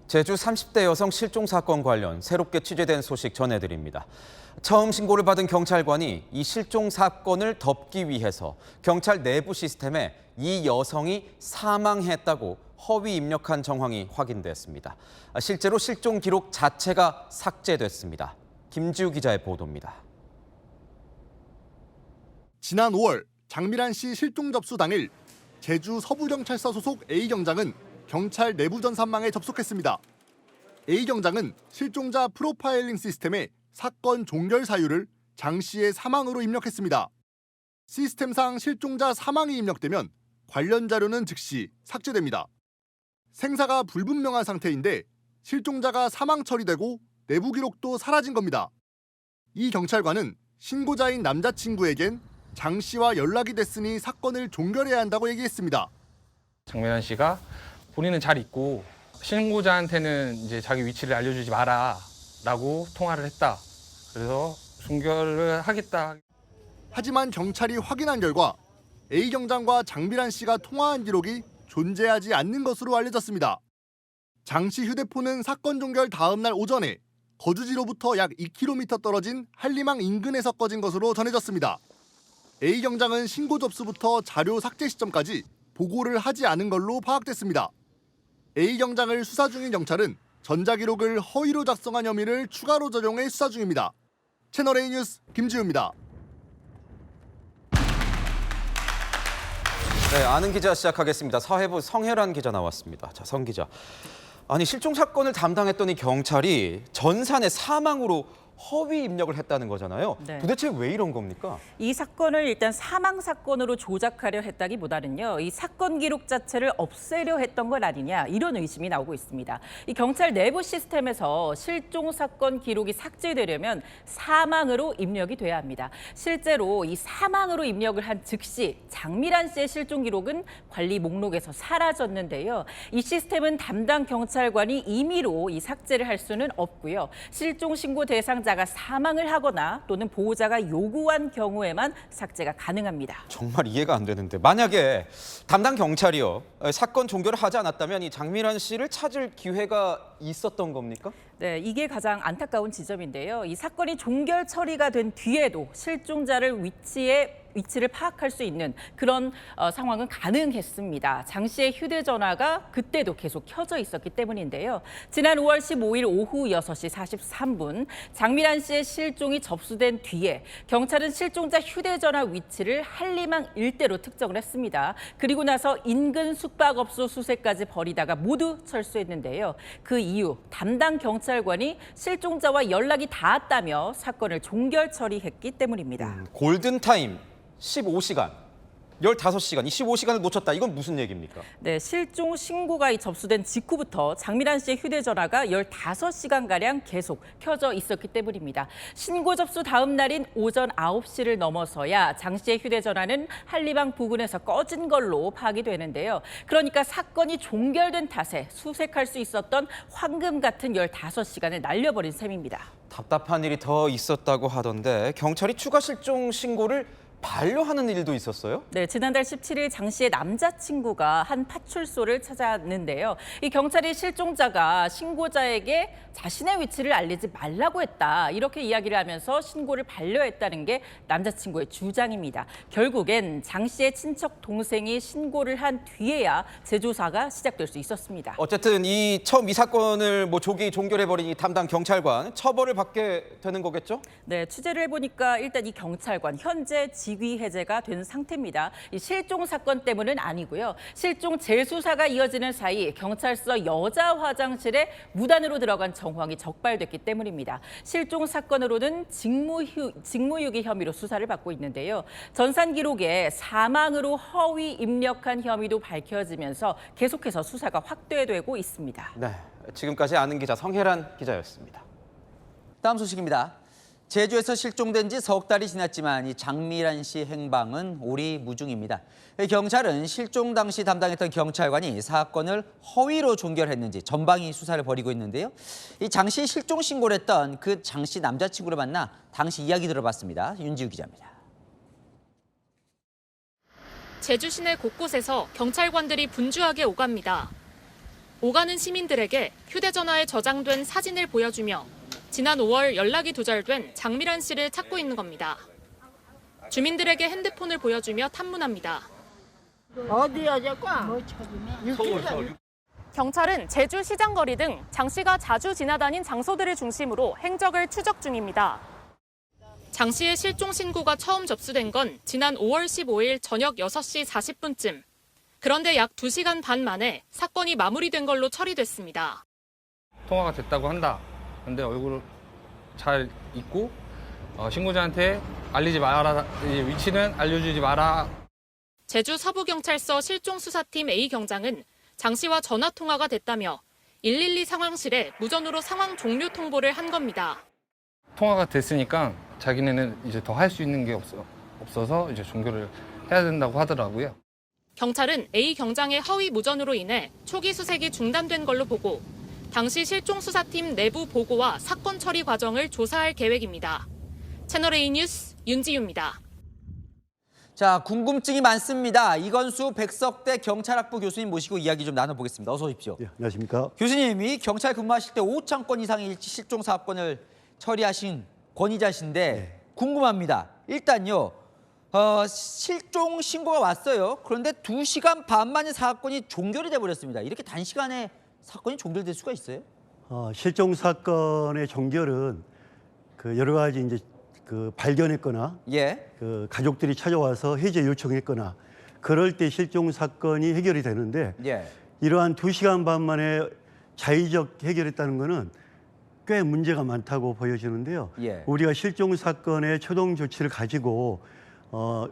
제주 30대 여성 실종 사건 관련 새롭게 취재된 소식 전해드립니다. 처음 신고를 받은 경찰관이 이 실종 사건을 덮기 위해서 경찰 내부 시스템에 이 여성이 사망했다고 허위 입력한 정황이 확인됐습니다. 실제로 실종 기록 자체가 삭제됐습니다. 김지우 기자의 보도입니다. 지난 5월 장미란 씨 실종 접수 당일 제주 서부경찰서 소속 A경장은 경찰 내부 전산망에 접속했습니다. A경장은 실종자 프로파일링 시스템에 사건 종결 사유를 장 씨의 사망으로 입력했습니다. 시스템상 실종자 사망이 입력되면 관련 자료는 즉시 삭제됩니다. 생사가 불분명한 상태인데 실종자가 사망 처리되고 내부 기록도 사라진 겁니다. 이 경찰관은 신고자인 남자친구에겐 장 씨와 연락이 됐으니 사건을 종결해야 한다고 얘기했습니다. 장미란 씨가 본인은 잘 있고 신고자한테는 이제 자기 위치를 알려주지 마라라고 통화를 했다. 그래서 종결을 하겠다. 하지만 경찰이 확인한 결과 A 경장과 장미란 씨가 통화한 기록이 존재하지 않는 것으로 알려졌습니다. 장 씨 휴대폰은 사건 종결 다음 날 오전에 거주지로부터 약 2km 떨어진 한림항 인근에서 꺼진 것으로 전해졌습니다. A 경장은 신고 접수부터 자료 삭제 시점까지 보고를 하지 않은 걸로 파악됐습니다. A 경장을 수사 중인 경찰은 전자기록을 허위로 작성한 혐의를 추가로 적용해 수사 중입니다. 채널A 뉴스 김지우입니다. 네, 아는 기자 시작하겠습니다. 사회부 성혜란 기자 나왔습니다. 자, 성 기자. 아니, 실종 사건을 담당했던 이 경찰이 전산의 사망으로 허위 입력을 했다는 거잖아요. 네. 도대체 왜 이런 겁니까? 이 사건을 일단 사망 사건으로 조작하려 했다기보다는요, 이 사건 기록 자체를 없애려 했던 건 아니냐, 이런 의심이 나오고 있습니다. 이 경찰 내부 시스템에서 실종 사건 기록이 삭제되려면 사망으로 입력이 돼야 합니다. 실제로 이 사망으로 입력을 한 즉시 장미란 씨의 실종 기록은 관리 목록에서 사라졌는데요. 이 시스템은 담당 경찰관이 임의로 이 삭제를 할 수는 없고요. 실종 신고 대상자가 사망을 하거나 또는 보호자가 요구한 경우에만 삭제가 가능합니다. 정말 이해가 안 되는데 만약에 담당 경찰이요 사건 종결을 하지 않았다면 이 장미란 씨를 찾을 기회가 있었던 겁니까? 네, 이게 가장 안타까운 지점인데요. 이 사건이 종결 처리가 된 뒤에도 실종자를 위치를 파악할 수 있는 그런 상황은 가능했습니다. 장 씨의 휴대전화가 그때도 계속 켜져 있었기 때문인데요. 지난 5월 15일 오후 6시 43분 장미란 씨의 실종이 접수된 뒤에 경찰은 실종자 휴대전화 위치를 한림항 일대로 특정을 했습니다. 그리고 나서 인근 숙박업소 수색까지 벌이다가 모두 철수했는데요. 그 이후 담당 경찰관이 실종자와 연락이 닿았다며 사건을 종결 처리했기 때문입니다. 골든타임 15시간, 15시간, 이 15시간을 놓쳤다. 이건 무슨 얘기입니까? 네, 실종 신고가 접수된 직후부터 장미란 씨의 휴대전화가 15시간가량 계속 켜져 있었기 때문입니다. 신고 접수 다음 날인 오전 9시를 넘어서야 장 씨의 휴대전화는 한림항 부근에서 꺼진 걸로 파악이 되는데요. 그러니까 사건이 종결된 탓에 수색할 수 있었던 황금 같은 15시간을 날려버린 셈입니다. 답답한 일이 더 있었다고 하던데 경찰이 추가 실종 신고를 반려하는 일도 있었어요? 네, 지난달 17일 장 씨의 남자친구가 한 파출소를 찾았는데요. 이 경찰이 실종자가 신고자에게 자신의 위치를 알리지 말라고 했다. 이렇게 이야기를 하면서 신고를 반려했다는 게 남자친구의 주장입니다. 결국엔 장 씨의 친척 동생이 신고를 한 뒤에야 재조사가 시작될 수 있었습니다. 어쨌든 처음 이 사건을 조기 종결해버린 이 담당 경찰관 처벌을 받게 되는 거겠죠? 네, 취재를 해보니까 일단 이 경찰관 현재 직위 해제가 된 상태입니다. 이 실종 사건 때문은 아니고요. 실종 재수사가 이어지는 사이 경찰서 여자 화장실에 무단으로 들어간 정황이 적발됐기 때문입니다. 실종 사건으로는 직무유기 혐의로 수사를 받고 있는데요. 전산 기록에 사망으로 허위 입력한 혐의도 밝혀지면서 계속해서 수사가 확대되고 있습니다. 네, 지금까지 아는 기자 성혜란 기자였습니다. 다음 소식입니다. 제주에서 실종된 지 석 달이 지났지만 이 장미란 씨 행방은 오리무중입니다. 경찰은 실종 당시 담당했던 경찰관이 사건을 허위로 종결했는지 전방위 수사를 벌이고 있는데요. 이 장 씨 실종 신고를 했던 그 장 씨 남자친구를 만나 당시 이야기 들어봤습니다. 윤지우 기자입니다. 제주 시내 곳곳에서 경찰관들이 분주하게 오갑니다. 오가는 시민들에게 휴대전화에 저장된 사진을 보여주며 지난 5월 연락이 두절된 장미란 씨를 찾고 있는 겁니다. 주민들에게 핸드폰을 보여주며 탐문합니다. 어디야, 자꾸? 경찰은 제주 시장거리 등 장 씨가 자주 지나다닌 장소들을 중심으로 행적을 추적 중입니다. 장 씨의 실종 신고가 처음 접수된 건 지난 5월 15일 저녁 6시 40분쯤. 그런데 약 2시간 반 만에 사건이 마무리된 걸로 처리됐습니다. 통화가 됐다고 한다. 근데 얼굴 잘 잊고 신고자한테 알리지 마라. 위치는 알려주지 마라. 제주 서부경찰서 실종수사팀 A 경장은 장 씨와 전화 통화가 됐다며 112 상황실에 무전으로 상황 종료 통보를 한 겁니다. 통화가 됐으니까 자기네는 이제 더 할 수 있는 게 없어서 이제 종결을 해야 된다고 하더라고요. 경찰은 A 경장의 허위 무전으로 인해 초기 수색이 중단된 걸로 보고 당시 실종수사팀 내부 보고와 사건 처리 과정을 조사할 계획입니다. 채널A 뉴스 윤지유입니다. 자, 궁금증이 많습니다. 이건수 백석대 경찰학부 교수님 모시고 이야기 좀 나눠보겠습니다. 어서 오십시오. 예, 안녕하십니까. 교수님이 경찰 근무하실 때 5천 건 이상의 실종 사건을 처리하신 권위자신데 궁금합니다. 일단요, 실종 신고가 왔어요. 그런데 2시간 반 만에 사건이 종결이 돼버렸습니다. 이렇게 단시간에 사건이 종결될 수가 있어요? 실종 사건의 종결은 그 여러 가지 이제 그 발견했거나 예. 그 가족들이 찾아와서 해제 요청했거나 그럴 때 실종 사건이 해결이 되는데 예. 이러한 2시간 반 만에 자의적 해결했다는 거는 꽤 문제가 많다고 보여지는데요. 예. 우리가 실종 사건의 초동 조치를 가지고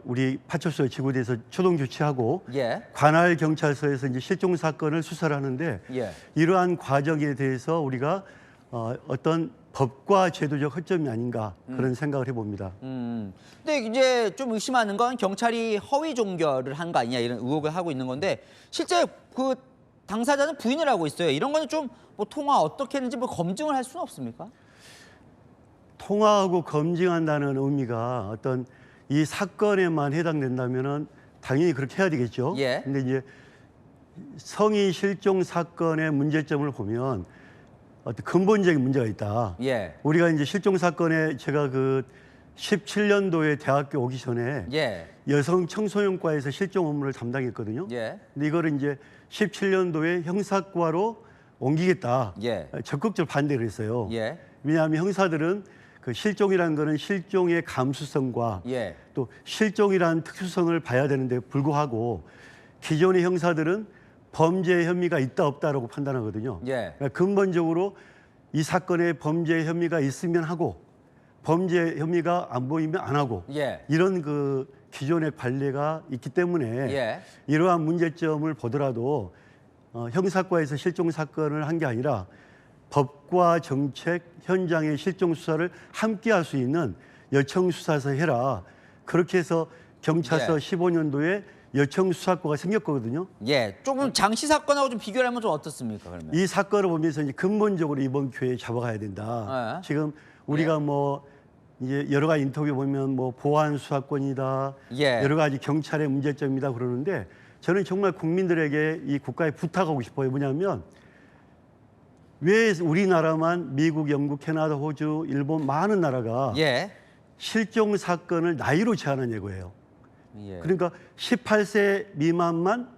우리 파출소에 지구대에서 초동 조치하고 예. 관할 경찰서에서 이제 실종 사건을 수사를 하는데 예. 이러한 과정에 대해서 우리가 어떤 법과 제도적 허점이 아닌가 그런 생각을 해봅니다. 근데 이제 좀 의심하는 건 경찰이 허위 종결을 한 거 아니냐 이런 의혹을 하고 있는 건데 실제 그 당사자는 부인을 하고 있어요. 이런 거는 좀 뭐 통화 어떻게 했는지 뭐 검증을 할 수는 없습니까? 통화하고 검증한다는 의미가 어떤 이 사건에만 해당된다면은 당연히 그렇게 해야 되겠죠. 예. 근데 이제 성인 실종 사건의 문제점을 보면 어떤 근본적인 문제가 있다. 예. 우리가 이제 실종 사건에 제가 그 17년도에 대학교 오기 전에 예. 여성 청소년과에서 실종 업무를 담당했거든요. 예. 근데 이거를 이제 17년도에 형사과로 옮기겠다. 예. 적극적으로 반대를 했어요. 예. 왜냐하면 형사들은 그 실종이라는 거는 실종의 감수성과 예. 또 실종이라는 특수성을 봐야 되는데 불구하고 기존의 형사들은 범죄 혐의가 있다 없다라고 판단하거든요. 예. 그러니까 근본적으로 이 사건에 범죄 혐의가 있으면 하고 범죄 혐의가 안 보이면 안 하고 예. 이런 그 기존의 관례가 있기 때문에 예. 이러한 문제점을 보더라도 형사과에서 실종 사건을 한 게 아니라 법과 정책, 현장의 실종 수사를 함께 할 수 있는 여청 수사서 해라. 그렇게 해서 경찰서 예. 15년도에 여청 수사과가 생겼거든요. 예. 조금 장씨 사건하고 좀 비교를 하면 좀 어떻습니까, 그러면? 이 사건을 보면서 이제 근본적으로 이번 기회에 잡아가야 된다. 예. 지금 우리가 뭐 이제 여러 가지 인터뷰 보면 뭐 보안 수사권이다, 예. 여러 가지 경찰의 문제점이다 그러는데 저는 정말 국민들에게 이 국가에 부탁하고 싶어요. 뭐냐면 왜 우리나라만 미국, 영국, 캐나다, 호주, 일본 많은 나라가 예. 실종 사건을 나이로 제한하는 거예요. 예. 그러니까 18세 미만만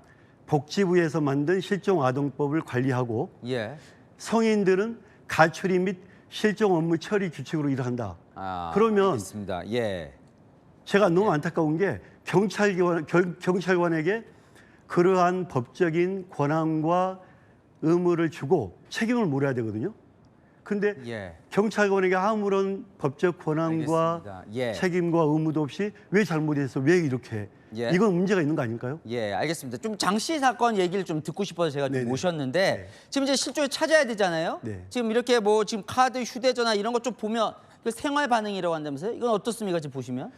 복지부에서 만든 실종 아동법을 관리하고 예. 성인들은 가처리 및 실종 업무 처리 규칙으로 일한다. 그러면 알겠습니다. 예. 제가 너무 안타까운 게 경찰관에게 그러한 법적인 권한과 의무를 주고 책임을 물어야 되거든요. 근데 예. 경찰관에게 아무런 법적 권한과 알겠습니다. 예. 책임과 의무도 없이 왜 잘못해서 왜 이렇게 해? 예. 이건 문제가 있는 거 아닐까요? 예, 알겠습니다. 좀 장씨 사건 얘기를 좀 듣고 싶어서 제가 좀 네네. 모셨는데 네. 지금 이제 실종을 찾아야 되잖아요. 네. 지금 이렇게 뭐 지금 카드, 휴대전화 이런 것 좀 보면 그 생활 반응이라고 한다면서요? 이건 어떻습니까? 지금 보시면?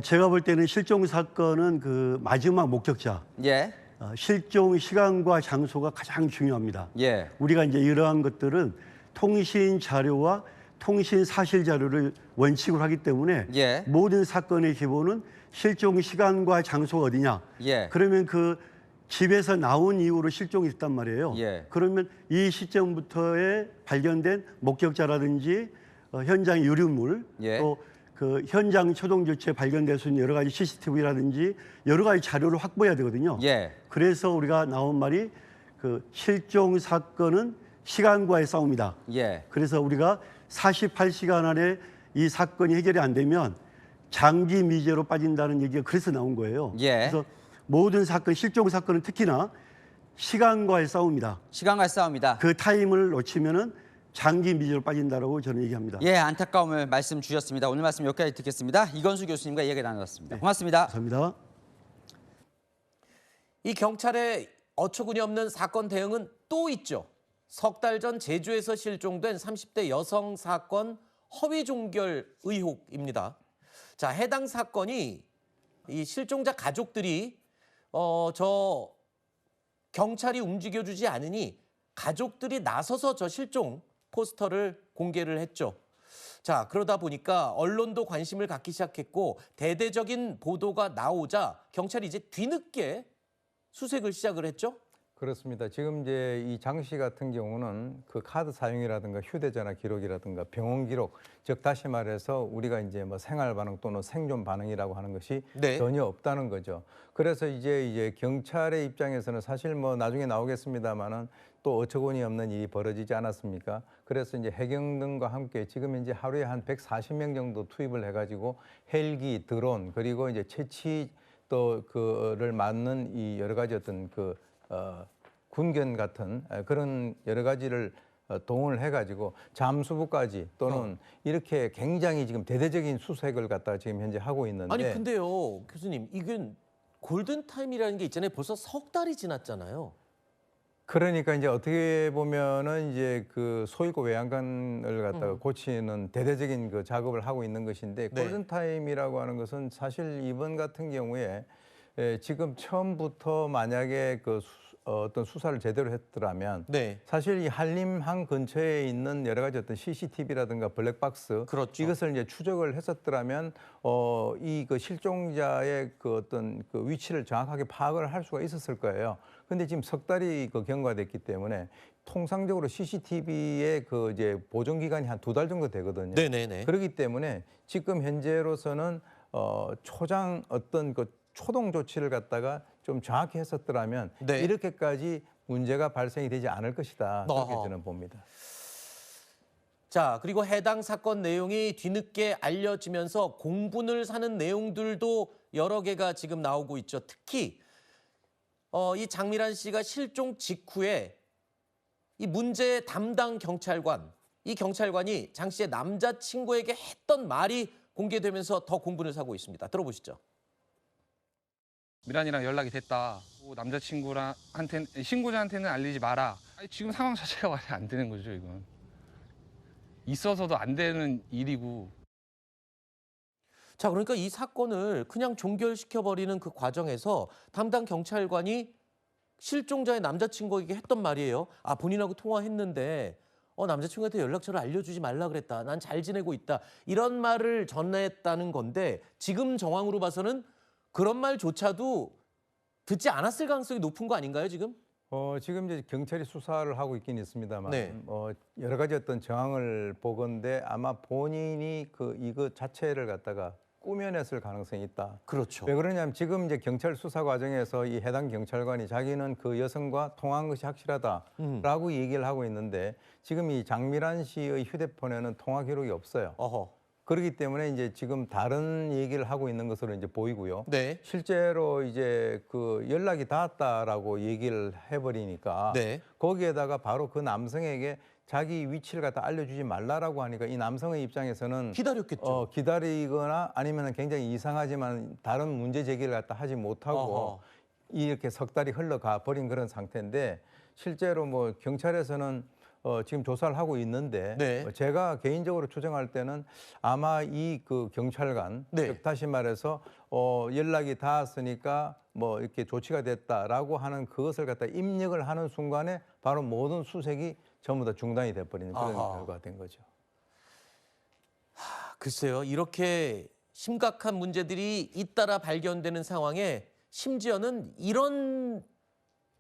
제가 볼 때는 실종 사건은 그 마지막 목격자, 예, 실종 시간과 장소가 가장 중요합니다. 예, 우리가 이제 이러한 것들은 통신 자료와 통신 사실 자료를 원칙으로 하기 때문에 예. 모든 사건의 기본은 실종 시간과 장소가 어디냐. 예. 그러면 그 집에서 나온 이후로 실종이 됐단 말이에요. 예. 그러면 이 시점부터의 발견된 목격자라든지 현장 유류물 예. 또 그 현장 초동 조치에 발견될 수 있는 여러 가지 CCTV라든지 여러 가지 자료를 확보해야 되거든요. 예. 그래서 우리가 나온 말이 그 실종 사건은 시간과의 싸움이다. 예. 그래서 우리가 48시간 안에 이 사건이 해결이 안 되면 장기 미제로 빠진다는 얘기가 그래서 나온 거예요. 예. 그래서 모든 사건, 실종 사건은 특히나 시간과의 싸움이다. 시간과 싸움이다. 그 타임을 놓치면은 장기 미제로 빠진다라고 저는 얘기합니다. 예, 안타까움을 말씀 주셨습니다. 오늘 말씀 여기까지 듣겠습니다. 이건수 교수님과 이야기 나눴습니다. 고맙습니다. 감사합니다. 이 경찰의 어처구니 없는 사건 대응은 또 있죠. 석 달 전 제주에서 실종된 30대 여성 사건 허위 종결 의혹입니다. 자, 해당 사건이 이 실종자 가족들이 저 경찰이 움직여주지 않으니 가족들이 나서서 저 실종 포스터를 공개를 했죠. 자, 그러다 보니까 언론도 관심을 갖기 시작했고 대대적인 보도가 나오자 경찰이 이제 뒤늦게 수색을 시작을 했죠. 그렇습니다. 지금 이제 이 장 씨 같은 경우는 그 카드 사용이라든가 휴대전화 기록이라든가 병원 기록, 즉 다시 말해서 우리가 이제 뭐 생활 반응 또는 생존 반응이라고 하는 것이 네. 전혀 없다는 거죠. 그래서 이제 경찰의 입장에서는 사실 뭐 나중에 나오겠습니다만은 또 어처구니 없는 일이 벌어지지 않았습니까? 그래서 이제 해경 등과 함께 지금 이제 하루에 한 140명 정도 투입을 해가지고 헬기, 드론 그리고 이제 채취 또 그를 막는 이 여러 가지 어떤 군견 같은 그런 여러 가지를 동원을 해가지고 잠수부까지 또는 이렇게 굉장히 지금 대대적인 수색을 갖다가 지금 현재 하고 있는데. 아니 근데요, 교수님, 이건 골든 타임이라는 게 있잖아요. 벌써 석 달이 지났잖아요. 그러니까 이제 어떻게 보면은 이제 그 소일고 외양간을 갖다가 고치는 대대적인 그 작업을 하고 있는 것인데 네. 골든 타임이라고 하는 것은 사실 이번 같은 경우에 지금 처음부터 만약에 어떤 수사를 제대로 했더라면 네. 사실 이 한림항 근처에 있는 여러 가지 어떤 CCTV라든가 블랙박스 그렇죠. 이것을 이제 추적을 했었더라면 이 그 실종자의 그 어떤 그 위치를 정확하게 파악을 할 수가 있었을 거예요. 근데 지금 석 달이 그 경과됐기 때문에 통상적으로 CCTV의 그 이제 보존 기간이 한 2달 정도 되거든요. 네네네. 그렇기 때문에 지금 현재로서는 초장 어떤 그 초동 조치를 갖다가 좀 정확히 했었더라면 네. 이렇게까지 문제가 발생이 되지 않을 것이다. 그렇게 어허. 저는 봅니다. 자, 그리고 해당 사건 내용이 뒤늦게 알려지면서 공분을 사는 내용들도 여러 개가 지금 나오고 있죠. 특히 이 장미란 씨가 실종 직후에 이 문제 담당 경찰관, 이 경찰관이 장 씨의 남자친구에게 했던 말이 공개되면서 더 공분을 사고 있습니다. 들어보시죠. 미란이랑 연락이 됐다. 남자친구한테 신고자한테는 알리지 마라. 아니, 지금 상황 자체가 말이 안 되는 거죠, 이건. 있어서도 안 되는 일이고. 자, 그러니까 이 사건을 그냥 종결시켜버리는 그 과정에서 담당 경찰관이 실종자의 남자친구에게 했던 말이에요. 아, 본인하고 통화했는데 남자친구한테 연락처를 알려주지 말라 그랬다. 난 잘 지내고 있다. 이런 말을 전했다는 건데 지금 정황으로 봐서는 그런 말조차도 듣지 않았을 가능성이 높은 거 아닌가요, 지금? 지금 이제 경찰이 수사를 하고 있긴 있습니다만 네. 여러 가지 어떤 정황을 보건대 아마 본인이 이거 자체를 갖다가 꾸며냈을 가능성이 있다. 그렇죠. 왜 그러냐면 지금 이제 경찰 수사 과정에서 이 해당 경찰관이 자기는 그 여성과 통화한 것이 확실하다라고 얘기를 하고 있는데 지금 이 장미란 씨의 휴대폰에는 통화 기록이 없어요. 어허. 그렇기 때문에 이제 지금 다른 얘기를 하고 있는 것으로 이제 보이고요. 네. 실제로 이제 그 연락이 닿았다라고 얘기를 해버리니까 네. 거기에다가 바로 그 남성에게 자기 위치를 갖다 알려주지 말라라고 하니까 이 남성의 입장에서는 기다렸겠죠. 기다리거나 아니면 굉장히 이상하지만 다른 문제 제기를 갖다 하지 못하고 어허. 이렇게 석 달이 흘러가 버린 그런 상태인데 실제로 뭐 경찰에서는 지금 조사를 하고 있는데 네. 제가 개인적으로 추정할 때는 아마 이 그 경찰관 네. 즉 다시 말해서 연락이 닿았으니까 뭐 이렇게 조치가 됐다라고 하는 그것을 갖다 입력을 하는 순간에 바로 모든 수색이 전부 다 중단이 돼버리는 그런 아하. 결과가 된 거죠. 글쎄요, 이렇게 심각한 문제들이 잇따라 발견되는 상황에 심지어는 이런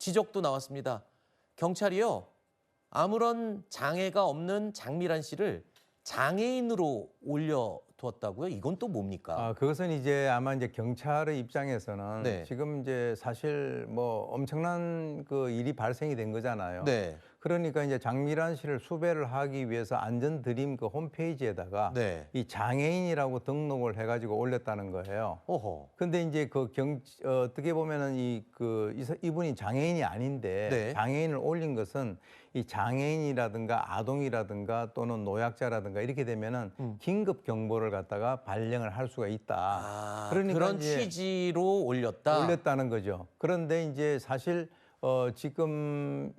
지적도 나왔습니다. 경찰이요, 아무런 장애가 없는 장미란 씨를 장애인으로 올려두었다고요? 이건 또 뭡니까? 그것은 이제 아마 이제 경찰의 입장에서는 네. 지금 이제 사실 뭐 엄청난 그 일이 발생이 된 거잖아요. 네. 그러니까 이제 장미란 씨를 수배를 하기 위해서 안전드림 그 홈페이지에다가 네. 이 장애인이라고 등록을 해가지고 올렸다는 거예요. 어허. 근데 이제 그 어떻게 보면은 이분이 장애인이 아닌데 네. 장애인을 올린 것은 이 장애인이라든가 아동이라든가 또는 노약자라든가 이렇게 되면은 긴급 경보를 갖다가 발령을 할 수가 있다. 그러니까 그런 이제 취지로 올렸다는 거죠. 그런데 이제 사실 지금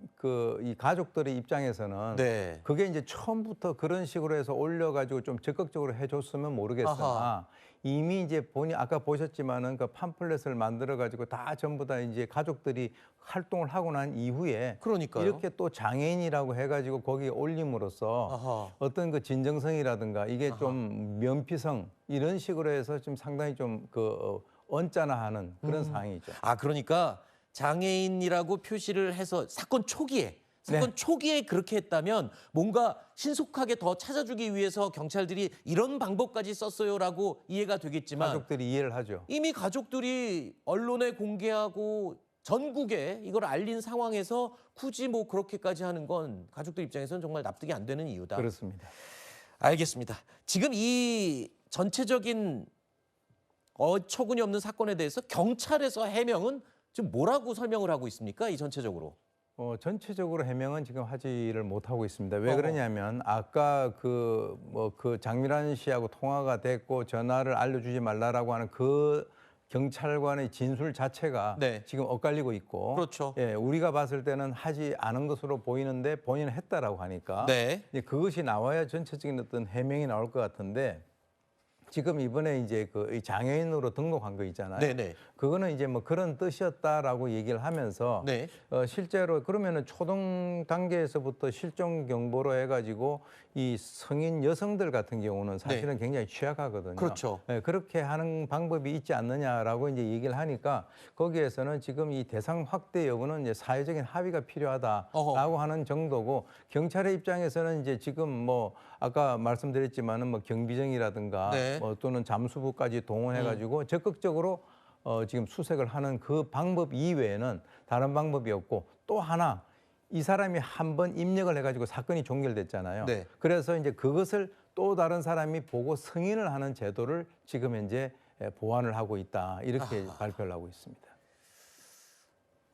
이 가족들의 입장에서는 네. 그게 이제 처음부터 그런 식으로 해서 올려가지고 좀 적극적으로 해줬으면 모르겠으나 아하. 이미 이제 아까 보셨지만은 그 팜플렛을 만들어가지고 다 전부 다 이제 가족들이 활동을 하고 난 이후에 그러니까요. 이렇게 또 장애인이라고 해가지고 거기에 올림으로써 아하. 어떤 그 진정성이라든가 이게 좀 면피성 이런 식으로 해서 좀 상당히 좀 언짢아하는 그런 상황이죠. 그러니까 장애인이라고 표시를 해서 사건 초기에 그렇게 했다면 뭔가 신속하게 더 찾아주기 위해서 경찰들이 이런 방법까지 썼어요라고 이해가 되겠지만 가족들이 이해를 하죠. 이미 가족들이 언론에 공개하고 전국에 이걸 알린 상황에서 굳이 뭐 그렇게까지 하는 건 가족들 입장에서는 정말 납득이 안 되는 이유다. 그렇습니다. 알겠습니다. 지금 이 전체적인 어처구니 없는 사건에 대해서 경찰에서 해명은 지금 뭐라고 설명을 하고 있습니까? 이 전체적으로. 전체적으로 해명은 지금 하지를 못하고 있습니다. 왜 그러냐면 아까 그 장미란 씨하고 통화가 됐고 전화를 알려주지 말라라고 하는 그 경찰관의 진술 자체가 네. 지금 엇갈리고 있고, 그렇죠. 예, 우리가 봤을 때는 하지 않은 것으로 보이는데 본인은 했다라고 하니까 네. 이제 그것이 나와야 전체적인 어떤 해명이 나올 것 같은데. 지금 이번에 이제 이 장애인으로 등록한 거 있잖아요. 네네. 그거는 이제 뭐 그런 뜻이었다라고 얘기를 하면서 네. 실제로 그러면은 초등 단계에서부터 실종 경보로 해가지고 이 성인 여성들 같은 경우는 사실은 굉장히 취약하거든요. 그렇죠. 네, 그렇게 하는 방법이 있지 않느냐라고 이제 얘기를 하니까 거기에서는 지금 이 대상 확대 여부는 이제 사회적인 합의가 필요하다라고 하는 정도고 경찰의 입장에서는 이제 지금 뭐 아까 말씀드렸지만은 뭐 경비정이라든가 네. 또는 잠수부까지 동원해가지고 적극적으로 지금 수색을 하는 그 방법 이외에는 다른 방법이 없고 또 하나 이 사람이 한 번 입력을 해가지고 사건이 종결됐잖아요. 네. 그래서 이제 그것을 또 다른 사람이 보고 승인을 하는 제도를 지금 현재 보완을 하고 있다 이렇게 발표를 하고 있습니다.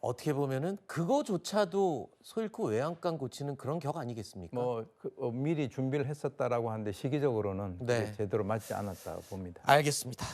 어떻게 보면은 그거조차도 소 잃고 외양간 고치는 그런 격 아니겠습니까? 미리 준비를 했었다라고 하는데 시기적으로는 네. 그게 제대로 맞지 않았다고 봅니다. 알겠습니다.